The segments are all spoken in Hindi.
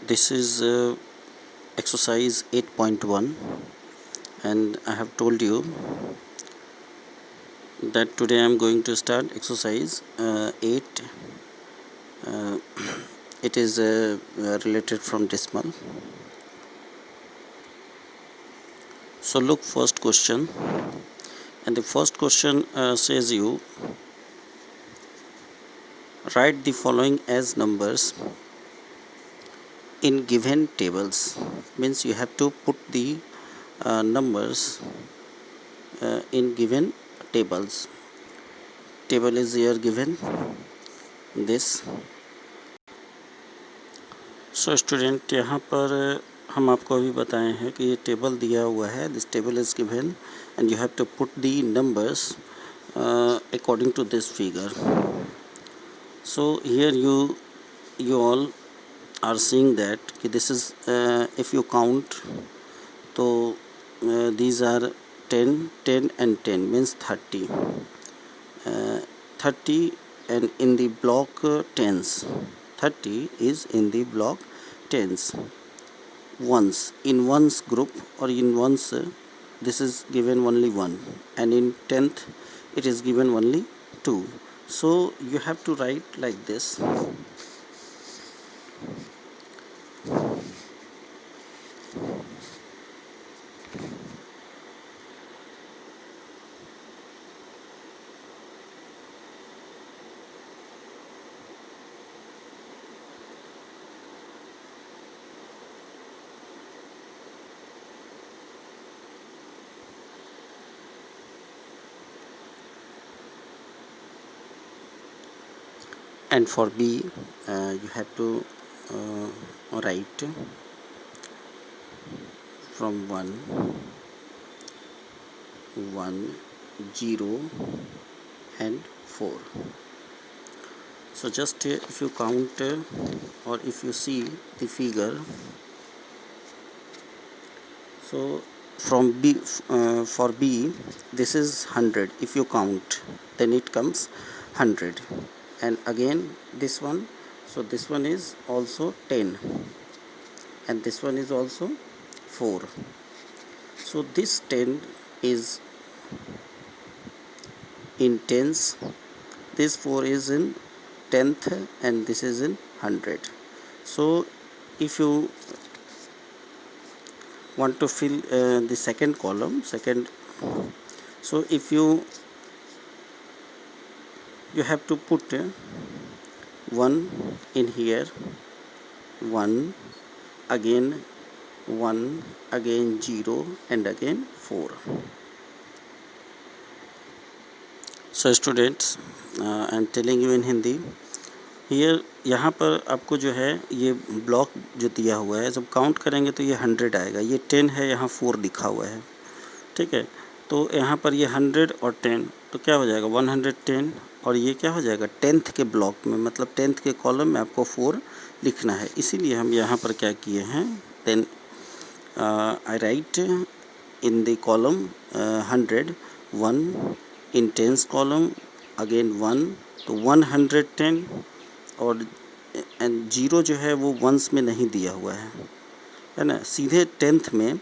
This is exercise 8.1, and I have told you that today I am going to start exercise 8. It is related from decimal. So look, first question, and the first question says you write the following as numbers in given tables. Means you have to put the numbers in given tables. Table is here given this. So student, यहाँ पर हम आपको अभी बताए हैं कि ये टेबल दिया हुआ है. This table is given and you have to put the numbers according to this figure. So here you all are seeing that this is if you count, तो these are 10 and 10 means 30. 30 and in the block tens. 30 is in the block tens. Ones in ones group or in ones, this is given only 1, and in 10th it is given only 2. So you have to write like this. And for B, you have to write from 1, 0 and 4. So just if you count or if you see the figure, so from B, for B this is 100. If you count, then it comes 100. And again this one, so this one is also 10 and this one is also 4. So this 10 is in tens, this 4 is in 10th, and this is in 100. So if you want to fill the second column, so if you have to put 1 in here, 1 again, 1 again, 0 and again 4. So students, I am telling you in Hindi here. यहाँ पर आपको जो है ये ब्लॉक जो दिया हुआ है, जब काउंट करेंगे तो ये 100 आएगा. ये 10 है, यहाँ 4 लिखा हुआ है, ठीक है. तो यहाँ पर ये 100 और 10, तो क्या हो जाएगा 110, और ये क्या हो जाएगा 10th के ब्लॉक में, मतलब 10th के कॉलम में आपको 4 लिखना है. इसीलिए हम यहाँ पर क्या किए हैं, then I write in the column 100, 1 in tens column, again 1, तो 110, और 0 जो है वो वंस में नहीं दिया हुआ है ना. सीधे 10th में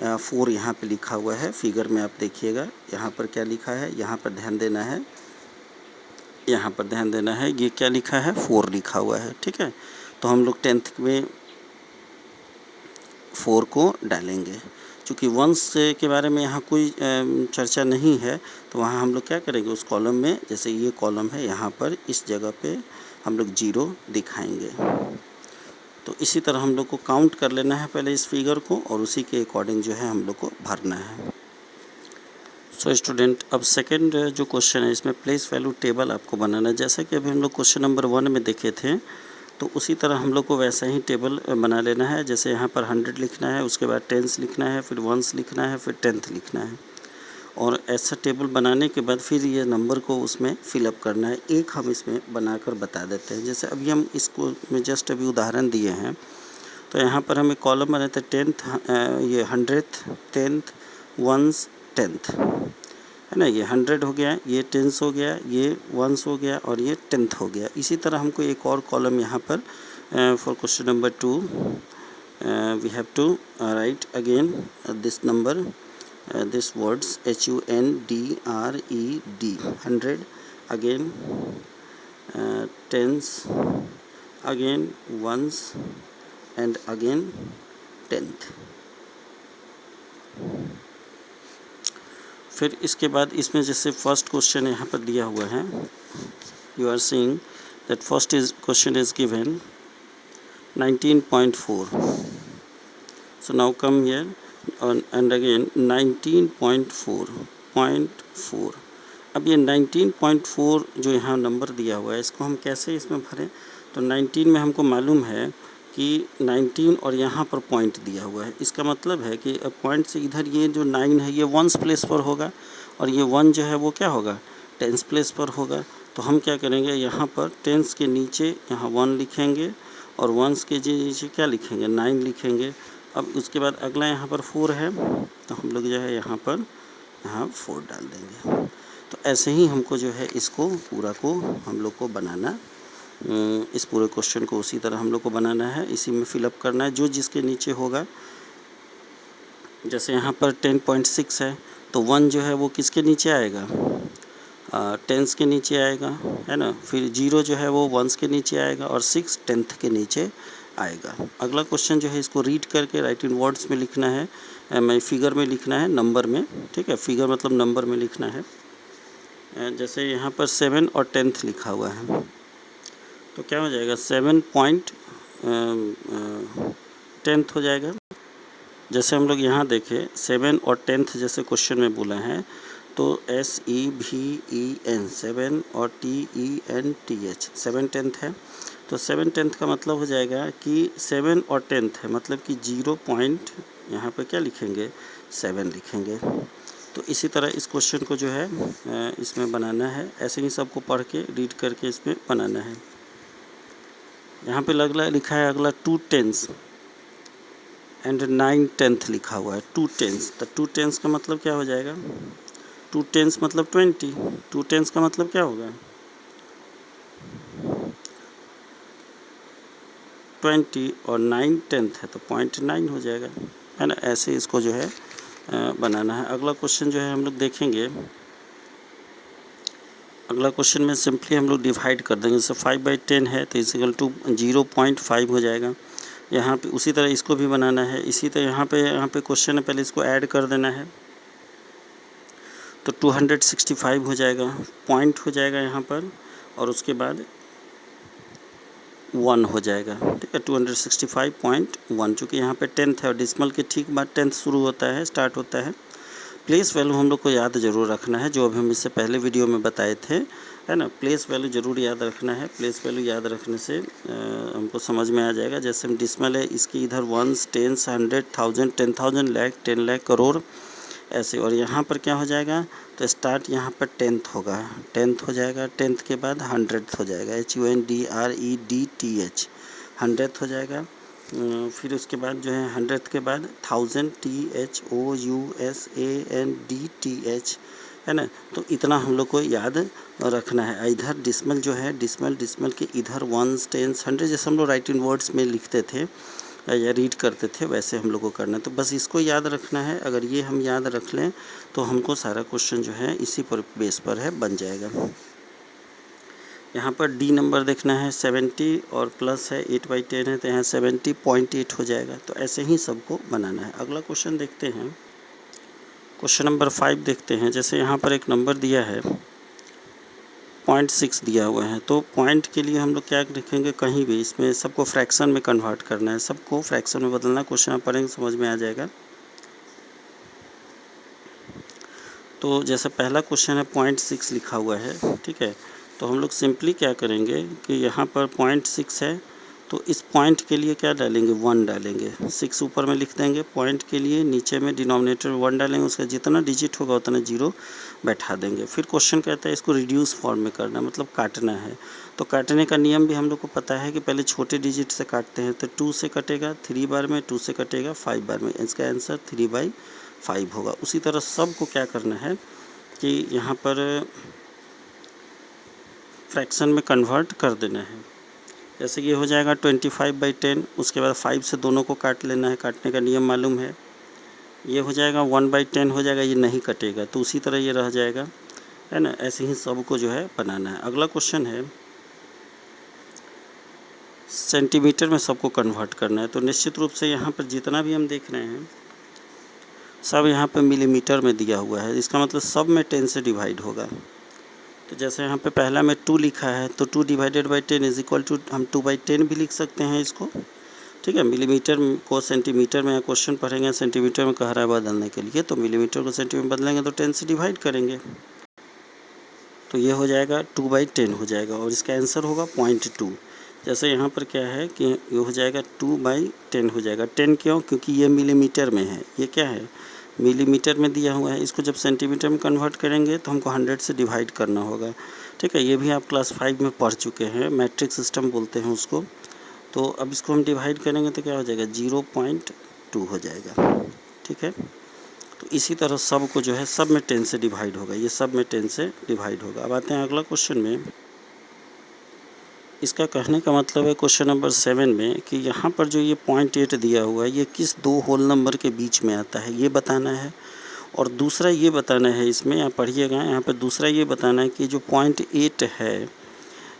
4 यहाँ पे लिखा हुआ है. फिगर में आप देखिएगा यहाँ पर क्या लिखा है, यहाँ पर ध्यान देना है, यहाँ पर ध्यान देना है. ये क्या लिखा है, 4 लिखा हुआ है, ठीक है. तो हम लोग 10th में 4 को डालेंगे. चूँकि वंस के बारे में यहाँ कोई चर्चा नहीं है, तो वहाँ हम लोग क्या करेंगे, उस कॉलम में, जैसे ये कॉलम है, यहाँ पर इस जगह पे हम लोग 0 दिखाएंगे. तो इसी तरह हम लोग को काउंट कर लेना है पहले इस फिगर को, और उसी के अकॉर्डिंग जो है हम लोग को भरना है. सो स्टूडेंट, अब सेकंड जो क्वेश्चन है, इसमें प्लेस वैल्यू टेबल आपको बनाना है. जैसा कि अभी हम लोग क्वेश्चन नंबर 1 में देखे थे, तो उसी तरह हम लोग को वैसा ही टेबल बना लेना है. जैसे यहाँ पर 100 लिखना है, उसके बाद टेंस लिखना है, फिर वंस लिखना है, फिर 10th लिखना है. और ऐसा टेबल बनाने के बाद फिर ये नंबर को उसमें फिलअप करना है. एक हम इसमें बनाकर बता देते हैं. जैसे अभी हम इसको में जस्ट अभी उदाहरण दिए हैं, तो यहाँ पर हमें कॉलम बनाते हैं 10th, ये 100th, 10th, वंस, 10th, है ना. ये 100 हो गया, ये 10 हो गया, ये वंस हो गया, और ये 10th हो गया. इसी तरह हमको एक और कॉलम यहाँ पर For question number 2, we have to write again this number, this words HUNDRED, 100, again tens, again ones, and again tenth. फिर इसके बाद इसमें जैसे फर्स्ट क्वेश्चन यहाँ पर दिया हुआ है, you are seeing that first is question is given 19.4. So now come here and again 19.4. अब ये 19.4 जो यहाँ नंबर दिया हुआ है, इसको हम कैसे इसमें भरें? तो 19 में हमको मालूम है कि 19 और यहाँ पर पॉइंट दिया हुआ है, इसका मतलब है कि पॉइंट से इधर ये जो 9 है ये वंस प्लेस पर होगा और ये 1 जो है वो क्या होगा, टेंस प्लेस पर होगा। तो हम क्या करेंगे, यहाँ पर टेंस के नीचे यहाँ 1 लिखेंगे और वंस के नीचे क्या लिखेंगे, 9 लिखेंगे। अब उसके बाद अगला यहाँ पर 4 है, तो हम लोग जो है यहाँ पर 4 डाल देंगे। तो ऐसे ही हमको जो है इसको पूरा को हम लोग को बनाना, इस पूरे क्वेश्चन को उसी तरह हम लोग को बनाना है, इसी में फिलअप करना है जो जिसके नीचे होगा। जैसे यहाँ पर 10.6 है तो 1 जो है वो किसके नीचे आएगा, टेंस के नीचे आएगा, है ना। फिर 0 जो है वो वंस के नीचे आएगा और 6 टेंथ के नीचे आएगा। अगला क्वेश्चन जो है इसको रीड करके राइट इन वर्ड्स में लिखना है, मैं फिगर में लिखना है, नंबर में, ठीक है, फिगर मतलब नंबर में लिखना है। जैसे यहाँ पर 7 और 10th लिखा हुआ है तो क्या हो जाएगा, 7.10th हो जाएगा। जैसे हम लोग यहाँ देखें 7 और 10th जैसे क्वेश्चन में बोला है तो SEVEN 7 और TENTH 7 10th है। तो 7 10th का मतलब हो जाएगा कि 7 और 10th है, मतलब कि 0 पॉइंट यहाँ पे क्या लिखेंगे, 7 लिखेंगे। तो इसी तरह इस क्वेश्चन को जो है इसमें बनाना है, ऐसे ही सबको पढ़ के रीड करके इसमें बनाना है। यहाँ पे लिखा है अगला 2 10s एंड 9 10th लिखा हुआ है, 2 10s। तो 2 10s का मतलब क्या हो जाएगा, 2 10s मतलब 20, 2 10s का मतलब क्या होगा 20 और 9 10th है तो 0.9 हो जाएगा, है ना। ऐसे इसको जो है बनाना है। अगला क्वेश्चन जो है हम लोग देखेंगे, अगला क्वेश्चन में सिंपली हम लोग डिवाइड कर देंगे। जैसे 5/10 है तो इज इक्वल टू 0.5 हो जाएगा। यहाँ पे उसी तरह इसको भी बनाना है, इसी तरह यहाँ पे क्वेश्चन है, पहले इसको ऐड कर देना है तो 265 हो जाएगा, पॉइंट हो जाएगा यहाँ पर और उसके बाद 1 हो जाएगा, ठीक है, 265.1। चूँकि यहाँ पे 10th है और डिसमल के ठीक बाद 10th शुरू होता है, स्टार्ट होता है। प्लेस वैल्यू हम लोग को याद ज़रूर रखना है, जो अभी हम इससे पहले वीडियो में बताए थे, है ना। प्लेस वैल्यू ज़रूर याद रखना है, प्लेस वैल्यू याद रखने से हमको समझ में आ जाएगा। जैसे हम डिसमल है, इसकी इधर वंस, टेंस, 100, 1000, 10,000, लाख, 10 लाख, करोड़, ऐसे। और यहाँ पर क्या हो जाएगा, तो स्टार्ट यहाँ पर 10th होगा, 10th हो जाएगा, 10th के बाद 100th हो जाएगा, HUNDREDTH 100th हो जाएगा। फिर उसके बाद जो है 100th के बाद 1000 THOUSANDTH, है ना। तो इतना हम लोग को याद रखना है। इधर डिसमल जो है, डिसमल के इधर वंस, टेंस, 100 जैसे हम लोग राइट इन वर्ड्स में लिखते थे या रीड करते थे, वैसे हम लोग को करना है। तो बस इसको याद रखना है, अगर ये हम याद रख लें तो हमको सारा क्वेश्चन जो है इसी पर बेस पर है बन जाएगा। यहाँ पर डी नंबर देखना है 70 और प्लस है 8/10 है तो यहाँ 70.8 हो जाएगा। तो ऐसे ही सबको बनाना है। अगला क्वेश्चन देखते हैं, क्वेश्चन नंबर 5 देखते हैं। जैसे यहाँ पर एक नंबर दिया है 0.6 दिया हुआ है, तो पॉइंट के लिए हम लोग क्या लिखेंगे, कहीं भी इसमें सबको फ्रैक्शन में कन्वर्ट करना है, सबको फ्रैक्शन में बदलना। क्वेश्चन आप पढ़ेंगे समझ में आ जाएगा। तो जैसे पहला क्वेश्चन है 0.6 लिखा हुआ है, ठीक है, तो हम लोग सिंपली क्या करेंगे कि यहाँ पर 0.6 है तो इस पॉइंट के लिए क्या डालेंगे, 1 डालेंगे। 6 ऊपर में लिख देंगे, पॉइंट के लिए नीचे में डिनोमिनेटर 1 डालेंगे, उसका जितना डिजिट होगा उतना 0 बैठा देंगे। फिर क्वेश्चन कहता है इसको रिड्यूस फॉर्म में करना, मतलब काटना है। तो काटने का नियम भी हम लोग को पता है कि पहले छोटे डिजिट से काटते हैं। तो 2 से कटेगा 3 बार में, 2 से कटेगा 5 बार में, इसका आंसर 3/5 होगा। उसी तरह सबको क्या करना है कि यहाँ पर फ्रैक्शन में कन्वर्ट कर देना है। जैसे ये हो जाएगा 25/10, उसके बाद 5 से दोनों को काट लेना है, काटने का नियम मालूम है। ये हो जाएगा 1/10 हो जाएगा, ये नहीं कटेगा तो उसी तरह ये रह जाएगा, है ना। ऐसे ही सबको जो है बनाना है। अगला क्वेश्चन है सेंटीमीटर में सबको कन्वर्ट करना है। तो निश्चित रूप से यहाँ पर जितना भी हम देख रहे हैं सब यहाँ पे मिलीमीटर में दिया हुआ है, इसका मतलब सब में 10 से डिवाइड होगा। तो जैसे यहाँ पे पहला में 2 लिखा है तो 2 divided by 10 is equal to, हम 2/10 भी लिख सकते हैं इसको, ठीक है। मिलीमीटर को सेंटीमीटर में क्वेश्चन पढ़ेंगे, सेंटीमीटर में कह रहा है बदलने के लिए, तो मिलीमीटर को सेंटीमीटर बदलेंगे तो 10 से डिवाइड करेंगे, तो ये हो जाएगा 2/10 हो जाएगा और इसका आंसर होगा 0.2। जैसे यहाँ पर क्या है कि ये हो जाएगा 2/10 हो जाएगा। 10 क्यों? क्योंकि ये मिलीमीटर में है, ये क्या है मिलीमीटर में दिया हुआ है। इसको जब सेंटीमीटर में कन्वर्ट करेंगे तो हमको 100 से डिवाइड करना होगा, ठीक है। ये भी आप क्लास 5 में पढ़ चुके हैं, मैट्रिक सिस्टम बोलते हैं उसको। तो अब इसको हम डिवाइड करेंगे तो क्या हो जाएगा 0.2 हो जाएगा, ठीक है। तो इसी तरह सब को जो है सब में 10 से डिवाइड होगा, ये सब में 10 से डिवाइड होगा। अब आते हैं अगला क्वेश्चन में। इसका कहने का मतलब है क्वेश्चन नंबर 7 में कि यहाँ पर जो ये 0.8 दिया हुआ है ये किस दो होल नंबर के बीच में आता है ये बताना है। और दूसरा ये बताना है, इसमें यहाँ पढ़िएगा, यहाँ पर दूसरा ये बताना है कि जो 0.8 है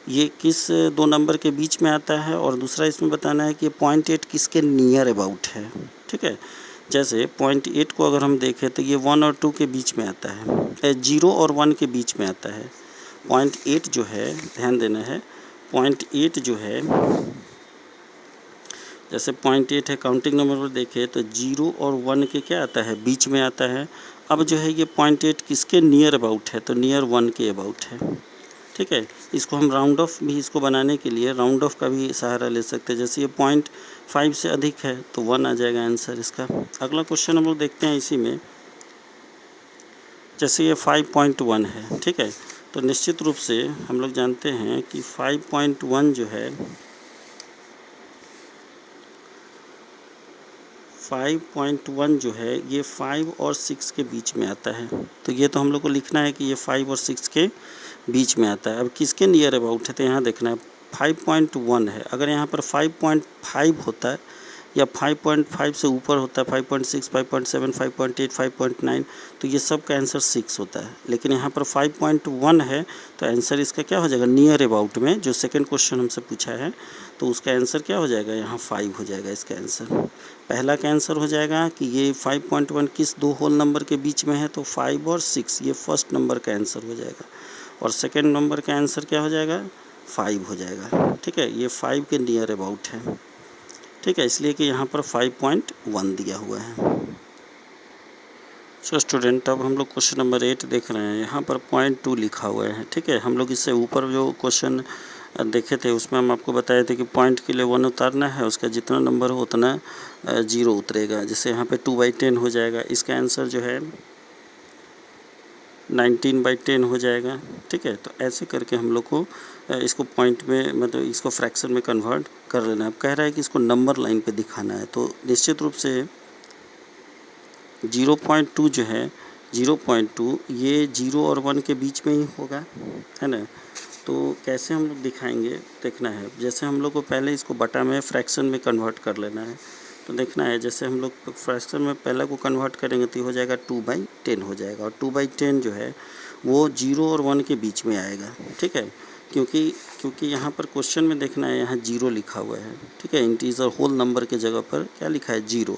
ये किस दो नंबर के बीच में आता है, और दूसरा इसमें बताना है कि 0.8 किसके नियर अबाउट है, ठीक है। जैसे 0.8 को अगर हम देखें तो ये 1 और 2 के बीच में आता है, 0 और 1 के बीच में आता है। 0.8 जो है, ध्यान देना है, 0.8 जो है, जैसे 0.8 है, काउंटिंग नंबर पर देखें तो 0 और 1 के क्या आता है, बीच में आता है। अब जो है ये 0.8 किसके नियर अबाउट है, तो नियर 1 के अबाउट है, ठीक है। इसको हम राउंड ऑफ भी, इसको बनाने के लिए राउंड ऑफ का भी सहारा ले सकते हैं। जैसे ये 0.5 से अधिक है तो 1 आ जाएगा आंसर इसका। अगला क्वेश्चन हम लोग देखते हैं इसी में। जैसे ये 5.1 है, ठीक है, तो निश्चित रूप से हम लोग जानते हैं कि 5.1 जो है, 5.1 जो है ये 5 और 6 के बीच में आता है। तो ये तो हम लोग को लिखना है कि ये 5 और 6 के बीच में आता है। अब किसके नियर अबाउट है, तो यहाँ देखना है 5.1 है, अगर यहाँ पर 5.5 होता है या 5.5 से ऊपर होता है, 5.6, 5.7, 5.8, 5.9, तो ये सब का आंसर 6 होता है। लेकिन यहाँ पर 5.1 है तो आंसर इसका क्या हो जाएगा, नियर अबाउट में जो सेकंड क्वेश्चन हमसे पूछा है तो उसका आंसर क्या हो जाएगा, यहाँ 5 हो जाएगा इसका आंसर। पहला का आंसर हो जाएगा कि ये 5.1 किस दो होल नंबर के बीच में है, तो 5 और 6, ये फर्स्ट नंबर का आंसर हो जाएगा। और सेकेंड नंबर का आंसर क्या हो जाएगा, 5 हो जाएगा, ठीक है। ये 5 के नियर अबाउट है, ठीक है, इसलिए कि यहाँ पर 5.1 दिया हुआ है। सो स्टूडेंट, अब हम लोग क्वेश्चन नंबर 8 देख रहे हैं, यहाँ पर 0.2 लिखा हुआ है, ठीक है। हम लोग इससे ऊपर जो क्वेश्चन देखे थे उसमें हम आपको बताए थे कि पॉइंट के लिए 1 उतारना है, उसका जितना नंबर हो उतना 0 उतरेगा। जैसे यहाँ पे 2/10 हो जाएगा, इसका आंसर जो है 19/10 हो जाएगा, ठीक है। तो ऐसे करके हम लोग को इसको पॉइंट में, मतलब इसको फ्रैक्शन में कन्वर्ट कर लेना है। अब कह रहा है कि इसको नंबर लाइन पे दिखाना है, तो निश्चित रूप से 0.2 जो है, 0.2 ये 0 और 1 के बीच में ही होगा, है ना। तो कैसे हम लोग दिखाएंगे देखना है। जैसे हम लोग को पहले इसको बटा में फ्रैक्शन में कन्वर्ट कर लेना है, तो देखना है जैसे हम लोग फ्रैक्शन में पहले को कन्वर्ट करेंगे तो हो जाएगा 2/10 हो जाएगा। और 2/10 जो है वो 0 और 1 के बीच में आएगा, ठीक है। क्योंकि यहाँ पर क्वेश्चन में देखना है, यहाँ 0 लिखा हुआ है, ठीक है। इंटीजर होल नंबर के जगह पर क्या लिखा है, 0।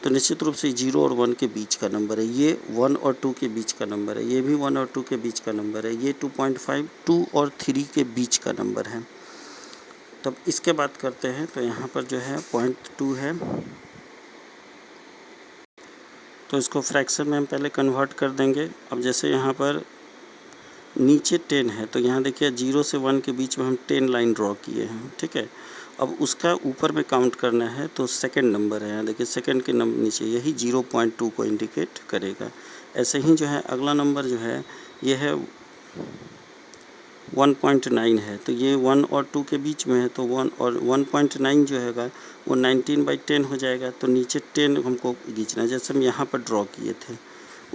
तो निश्चित रूप से 0 और 1 के बीच का नंबर है, ये 1 और 2 के बीच का नंबर है, ये भी 1 और 2 के बीच का नंबर है, ये 2.5 2 और 3 के बीच का नंबर है। तब इसके बात करते हैं तो यहाँ पर जो है 0.2 है, तो इसको फ्रैक्शन में हम पहले कन्वर्ट कर देंगे। अब जैसे यहाँ पर नीचे 10 है तो यहाँ देखिए 0 से 1 के बीच में हम 10 लाइन ड्रॉ किए हैं, ठीक है। अब उसका ऊपर में काउंट करना है तो सेकंड नंबर है, यहाँ देखिए सेकंड के नंबर नीचे यही 0.2 को इंडिकेट करेगा। ऐसे ही जो है अगला नंबर जो है ये है 1.9 है, तो ये 1 और 2 के बीच में है, तो 1 और 1.9 जो हैगा वो 19/10 हो जाएगा। तो नीचे 10 हमको खींचना है, जैसे हम यहाँ पर ड्रॉ किए थे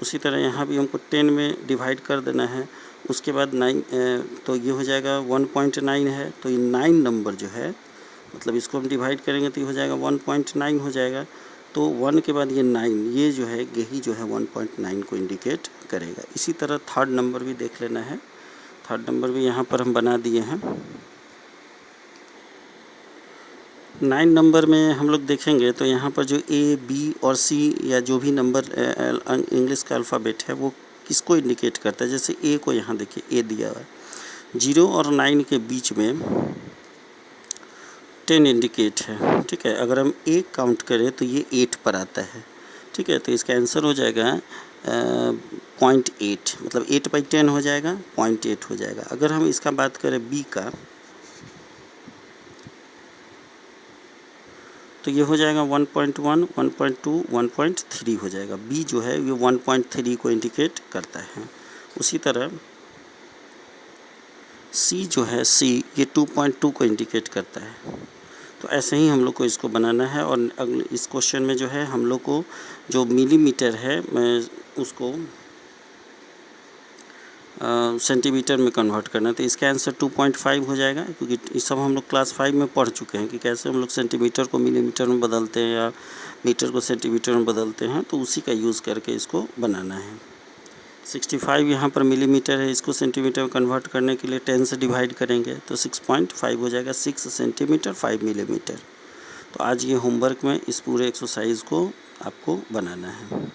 उसी तरह यहाँ भी हमको 10 में डिवाइड कर देना है उसके बाद 9 तो ये हो जाएगा 1.9 है, तो ये 9 नंबर जो है मतलब इसको हम डिवाइड करेंगे तो ये हो जाएगा 1.9 हो जाएगा। तो 1 के बाद ये 9, ये जो है यही जो है 1.9 को इंडिकेट करेगा। इसी तरह थर्ड नंबर भी देख लेना है। थर्ड नंबर भी यहाँ पर हम बना दिए हैं। 9 नंबर में हम लोग देखेंगे तो यहाँ पर जो ए, बी और सी या जो भी नंबर इंग्लिश का अल्फ़ाबेट है वो किसको इंडिकेट करता है। जैसे ए को यहाँ देखिए, ए दिया हुआ है, 0 और 9 के बीच में 10 इंडिकेट है, ठीक है। अगर हम 1 काउंट करें तो ये 8 पर आता है, ठीक है। तो इसका आंसर हो जाएगा 0.8, मतलब 8/10 हो जाएगा, 0.8 हो जाएगा। अगर हम इसका बात करें बी का, तो ये हो जाएगा 1.1, 1.2, 1.3 हो जाएगा। बी जो है ये 1.3 को इंडिकेट करता है। उसी तरह सी जो है, सी ये 2.2 को इंडिकेट करता है। तो ऐसे ही हम लोग को इसको बनाना है। और अगले इस क्वेश्चन में जो है हम लोग को जो मिलीमीटर है मैं उसको सेंटीमीटर में कन्वर्ट करना है। तो इसका आंसर 2.5 हो जाएगा, क्योंकि ये सब हम लोग क्लास 5 में पढ़ चुके हैं कि कैसे हम लोग सेंटीमीटर को मिलीमीटर में बदलते हैं या मीटर को सेंटीमीटर में बदलते हैं। तो उसी का यूज़ करके इसको बनाना है। 65 यहाँ पर मिलीमीटर है, इसको सेंटीमीटर में कन्वर्ट करने के लिए 10 से डिवाइड करेंगे तो 6.5 हो जाएगा, 6 सेंटीमीटर 5 मिलीमीटर। तो आज ये होमवर्क में इस पूरे एक्सरसाइज को आपको बनाना है।